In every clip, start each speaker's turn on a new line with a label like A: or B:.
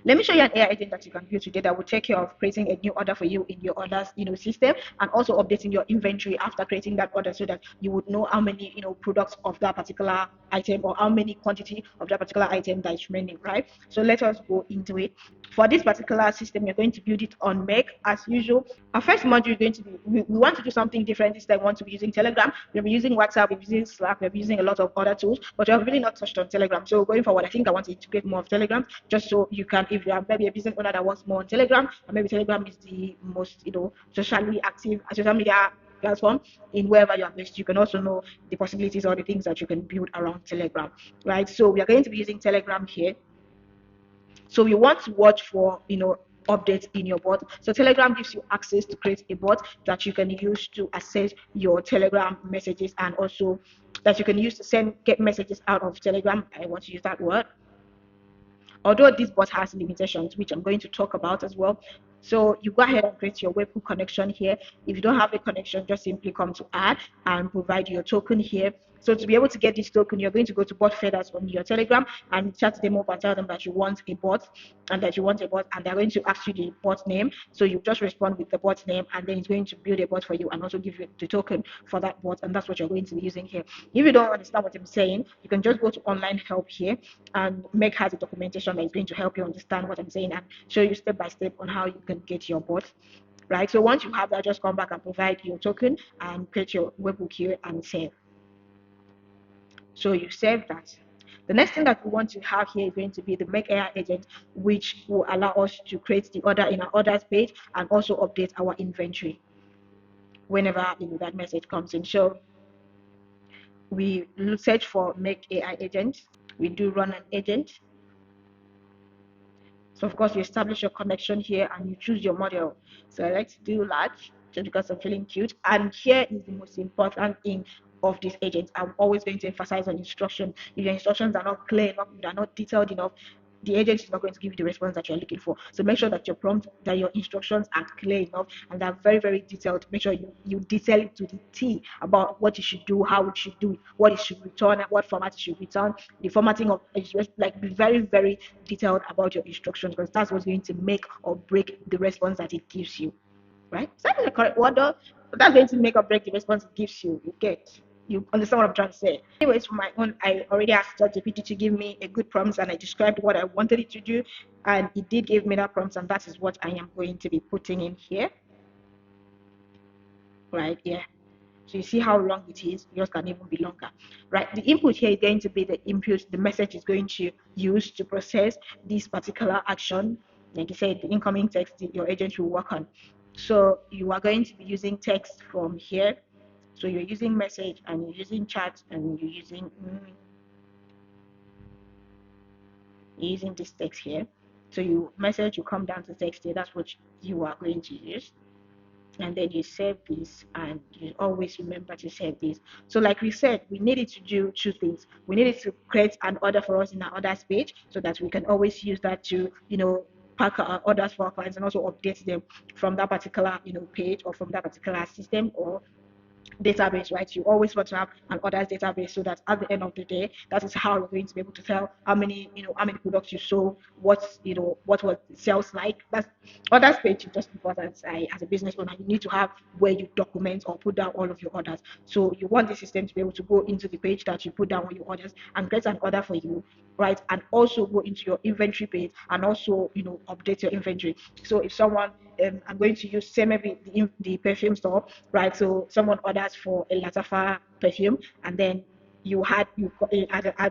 A: Let me show you an AI agent that you can build today that will take care of creating a new order for you in your orders, system, and also updating your inventory after creating that order, so that you would know how many, products of that particular item, or how many quantity of that particular item that is remaining, right? So let us go into it. For this particular system, you're going to build it on Make as usual. Our first module is going to be, we want to do something different this time. We want to be using Telegram, we'll be using WhatsApp, we'll be using Slack, we'll be using a lot of other tools, but we have really not touched on Telegram. So going forward, I think I want to integrate more of Telegram, just so you can, if you are maybe a business owner that works more on Telegram, and maybe Telegram is the most, socially active social media platform in wherever you are based, you can also know the possibilities or the things that you can build around Telegram, right? So we are going to be using Telegram here. So you want to watch for, updates in your bot. So Telegram gives you access to create a bot that you can use to access your Telegram messages, and also that you can use to get messages out of Telegram. I want to use that word. Although this bot has limitations, which I'm going to talk about as well. So you go ahead and create your webhook connection here. If you don't have a connection, just simply come to add and provide your token here. So to be able to get this token, you're going to go to bot feathers on your Telegram and chat them up and tell them that you want a bot, and they're going to ask you the bot name. So you just respond with the bot name, and then it's going to build a bot for you and also give you the token for that bot, and that's what you're going to be using here. If you don't understand what I'm saying, you can just go to online help here, and Meg has a documentation that is going to help you understand what I'm saying and show you step by step on how you can get your bot. Right, so once you have that, just come back and provide your token and create your webhook here and save. So you save that. The next thing that we want to have here is going to be the Make AI agent, which will allow us to create the order in our orders page and also update our inventory whenever that message comes in. So we search for Make AI agent. We do run an agent. So of course you establish your connection here and you choose your model. So I like to do large just because I'm feeling cute. And here is the most important thing of this agent. I'm always going to emphasize on instruction. If your instructions are not clear enough, if they are not detailed enough, the agent is not going to give you the response that you're looking for. So make sure that your prompt, that your instructions are clear enough and they're very, very detailed. Make sure you detail it to the T about what you should do, how it should do it, what it should return, what format it should return, the formatting of like, be very, very detailed about your instructions, because that's what's going to make or break the response that it gives you. Right? Is that the correct word though? That's going to make or break the response it gives you. You understand what I'm trying to say? Anyways, for my own, I already asked ChatGPT to give me a good prompt, and I described what I wanted it to do, and it did give me that prompt, and that is what I am going to be putting in here. Right here. So you see how long it is. Yours can even be longer. Right? The input here is going to be the input the message is going to use to process this particular action. Like I said, the incoming text your agent will work on. So you are going to be using text from here. So you're using message and you're using chat and you're using this text here. So you message, you come down to text here. That's what you are going to use. And then you save this, and you always remember to save this. So like we said, we needed to do two things. We needed to create an order for us in our orders page, so that we can always use that to pack our orders for our clients and also update them from that particular page or from that particular system or database, right? You always want to have an orders database, so that at the end of the day, that is how you're going to be able to tell how many products you sold, what was sales like. That's orders page is just important. As a business owner, you need to have where you document or put down all of your orders. So you want the system to be able to go into the page that you put down all your orders and create an order for you, right? And also go into your inventory page and also update your inventory. So if someone I'm going to use maybe the perfume store, right? So someone orders for a Latafa perfume, and then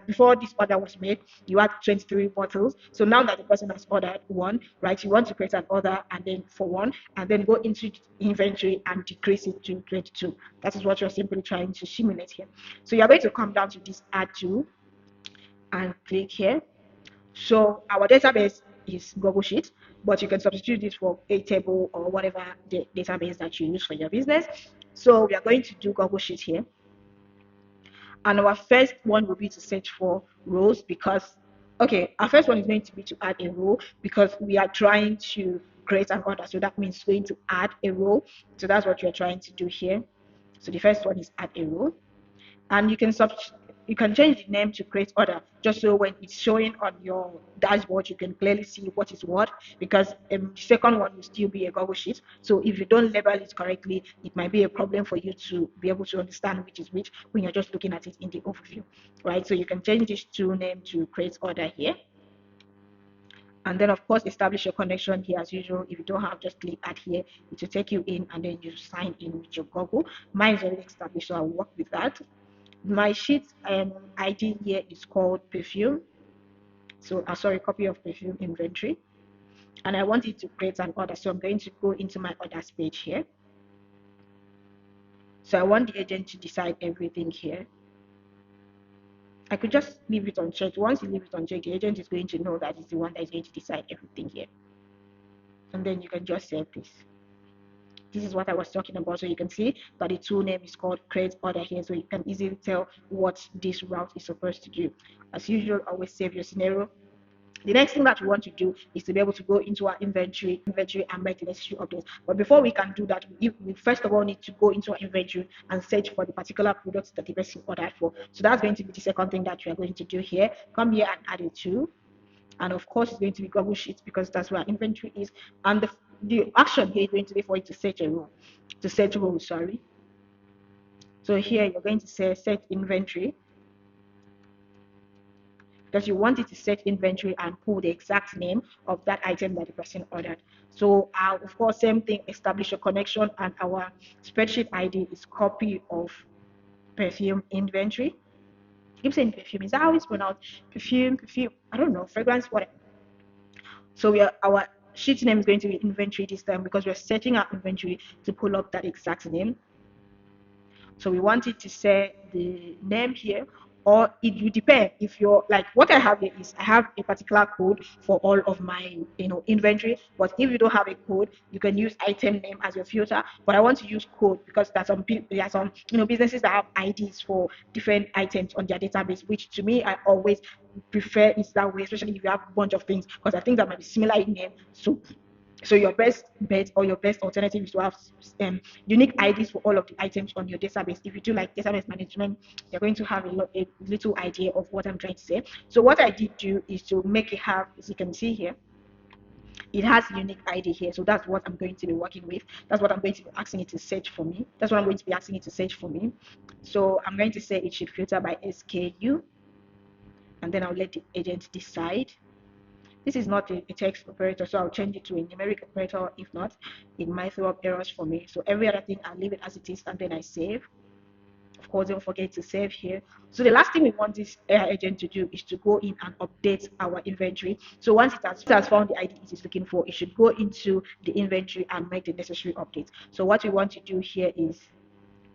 A: before this order was made, you had 23 bottles. So now that the person has ordered one, right, you want to create an order and then for one, and then go into inventory and decrease it to 22. That is what you're simply trying to simulate here. So you're going to come down to this add to and click here. So our database is Google Sheets, but you can substitute this for a table or whatever the database that you use for your business. So we are going to do Google Sheets here. And our first one will be to search for rows, because, our first one is going to be to add a row, because we are trying to create an order. So that means going to add a row. So that's what you're trying to do here. So the first one is add a row. And you can you can change the name to create order, just so when it's showing on your dashboard you can clearly see what is what, because the second one will still be a Google Sheet. So if you don't label it correctly, it might be a problem for you to be able to understand which is which when you're just looking at it in the overview, right? So you can change this to name to create order here. And then of course establish your connection here as usual. If you don't have, just click add here. It will take you in, and then you sign in with your Google. Mine is already established, so I'll work with that. My sheet ID here is called perfume. So sorry, copy of perfume inventory, and I want it to create an order. So I'm going to go into my orders page here. So I want the agent to decide everything here. I could just leave it unchecked. Once you leave it unchecked, the agent is going to know that it's the one that is going to decide everything here. And then you can just save this. This is what I was talking about. So you can see that the tool name is called create order here. So you can easily tell what this route is supposed to do. As usual, always save your scenario. The next thing that we want to do is to be able to go into our inventory and make the necessary updates. But before we can do that, we first of all need to go into our inventory and search for the particular products that the person ordered for. So that's going to be the second thing that we are going to do here. Come here and add a to. And of course, it's going to be Google Sheets because that's where our inventory is. And the action here is going to be for you to search a row, sorry. So here you're going to say set inventory, because you want it to set inventory and pull the exact name of that item that the person ordered. So of course, same thing, establish a connection, and our spreadsheet ID is copy of perfume inventory. I keep saying perfume. Is that how it's pronounced? Perfume. I don't know. Fragrance, whatever. So our sheet name is going to be inventory this time because we're setting our inventory to pull up that exact name. So we want it to say the name here, or it will depend. If you're like, what I have here is I have a particular code for all of my inventory. But if you don't have a code, you can use item name as your filter. But I want to use code because there are some businesses that have IDs for different items on their database, which to me I always prefer is that way, especially if you have a bunch of things, because I think that might be similar in name. So your best bet or your best alternative is to have unique IDs for all of the items on your database. If you do like database management, you're going to have a little idea of what I'm trying to say. So what I did do is to make it have, as you can see here, it has a unique ID here. So that's what I'm going to be working with. That's what I'm going to be asking it to search for me. That's what I'm going to be asking it to search for me. So I'm going to say it should filter by SKU, and then I'll let the agent decide. This is not a text operator, so I'll change it to a numeric operator. If not, it might throw up errors for me. So every other thing, I'll leave it as it is, and then I save. Of course, don't forget to save here. So the last thing we want this AI agent to do is to go in and update our inventory. So once it has found the ID it is looking for, it should go into the inventory and make the necessary updates. So what we want to do here is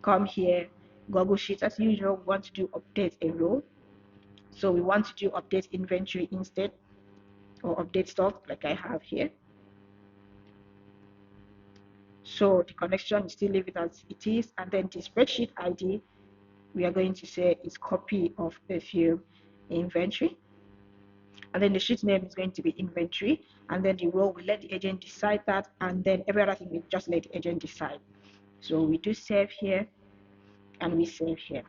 A: come here, Google Sheets as usual. We want to do update a row. So we want to do update inventory instead, or update stock like I have here. So the connection, still leave it as it is, and then the spreadsheet ID we are going to say is copy of perfume inventory, and then the sheet name is going to be inventory, and then the row, we let the agent decide that, and then every other thing we just let the agent decide. So we do save here and we save here.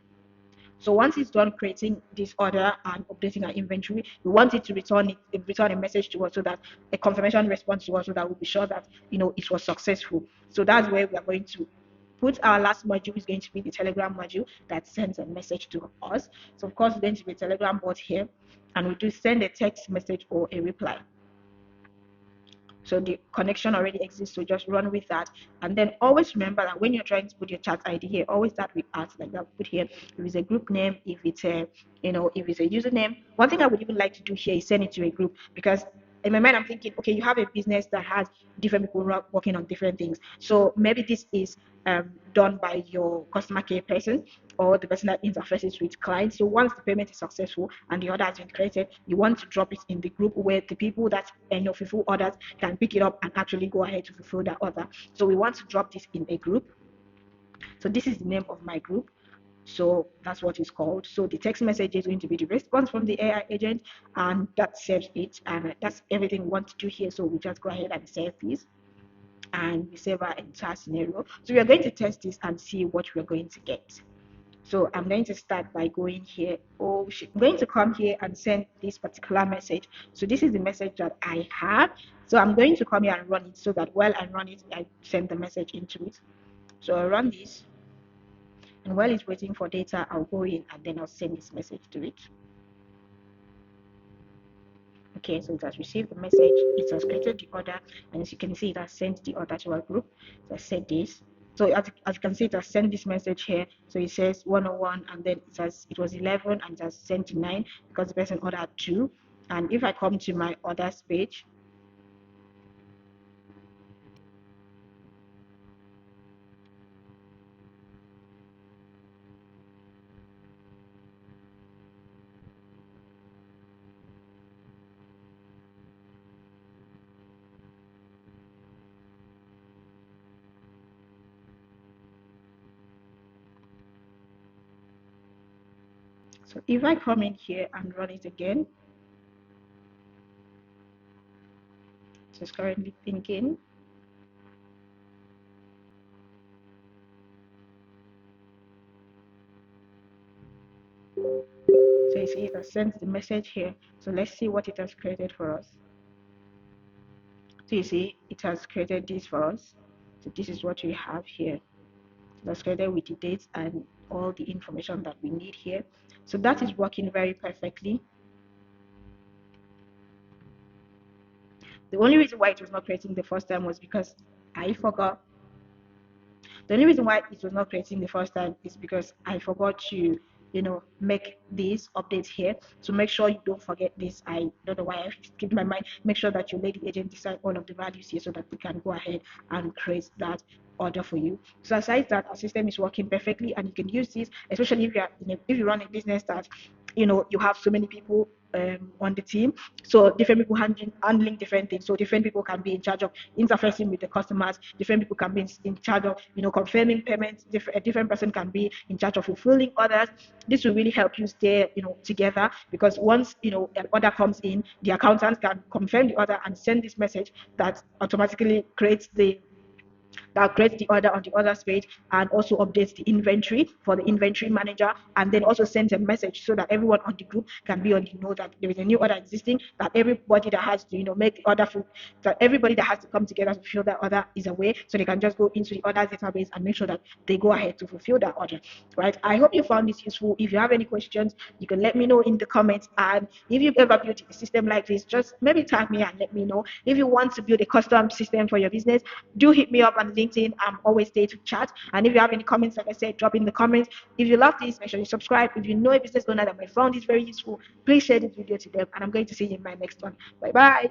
A: So once it's done creating this order and updating our inventory, we want it to return a message to us, so that a confirmation response to us, so that we'll be sure that it was successful. So that's where we are going to put our last module. Is going to be the Telegram module that sends a message to us. So of course, it's going to be a Telegram bot here, and we do send a text message or a reply. So the connection already exists, so just run with that. And then always remember that when you're trying to put your chat ID here, always start with @ like that. Put here if it's a group name, if it's a if it's a username. One thing I would even like to do here is send it to a group, because in my mind I'm thinking, okay, you have a business that has different people working on different things. So maybe this is done by your customer care person, or the person that interfaces with clients. So once the payment is successful and the order has been created, you want to drop it in the group where the people that fulfill orders can pick it up and actually go ahead to fulfill that order. So we want to drop this in a group. So this is the name of my group. So that's what it's called. So the text message is going to be the response from the AI agent, and that saves it, and that's everything we want to do here. So we just go ahead and save this, and we save our entire scenario. So we are going to test this and see what we're going to get. So I'm going to start by going here. I'm going to come here and send this particular message. So this is the message that I have. So I'm going to come here and run it so that while I run it, I send the message into it. So I'll run this, and while it's waiting for data, I'll go in and then I'll send this message to it. Okay, so it has received the message, it has created the order, and as you can see, it has sent the order to our group. So I said this. So as you can see, it has sent this message here. So it says 101, and then it was 11, and it has sent to 9 because the person ordered 2. And if I come to my orders page, so if I come in here and run it again, it's currently thinking. So you see, it has sent the message here. So let's see what it has created for us. So you see, it has created this for us. So this is what we have here. That's created with the dates and all the information that we need here. So that is working very perfectly. The only reason why it was not creating the first time was because I forgot. The only reason why it was not creating the first time is because I forgot to, make these updates here. So make sure you don't forget this. I don't know why I skipped my mind. Make sure that you let the agent decide all of the values here so that we can go ahead and create that order for you. So aside that, our system is working perfectly, and you can use this, especially if you run a business that you have so many people on the team, so different people handling different things. So different people can be in charge of interfacing with the customers, different people can be in charge of confirming payments, a different person can be in charge of fulfilling orders. This will really help you stay together, because once an order comes in, the accountant can confirm the order and send this message that automatically creates the order on the orders page, and also updates the inventory for the inventory manager, and then also sends a message so that everyone on the group can be on the know that there is a new order existing, that everybody that has to make the order for that everybody that has to come together to fulfill that order is aware, so they can just go into the orders database and make sure that they go ahead to fulfill that order. Right, I hope you found this useful. If you have any questions, you can let me know in the comments, and if you've ever built a system like this, just maybe tag me and let me know. If you want to build a custom system for your business, do hit me up on LinkedIn. I'm always there to chat. And if you have any comments, like I said, drop in the comments. If you love this, make sure you subscribe. If you know a business owner that might find this very useful, please share this video to them. And I'm going to see you in my next one. Bye bye.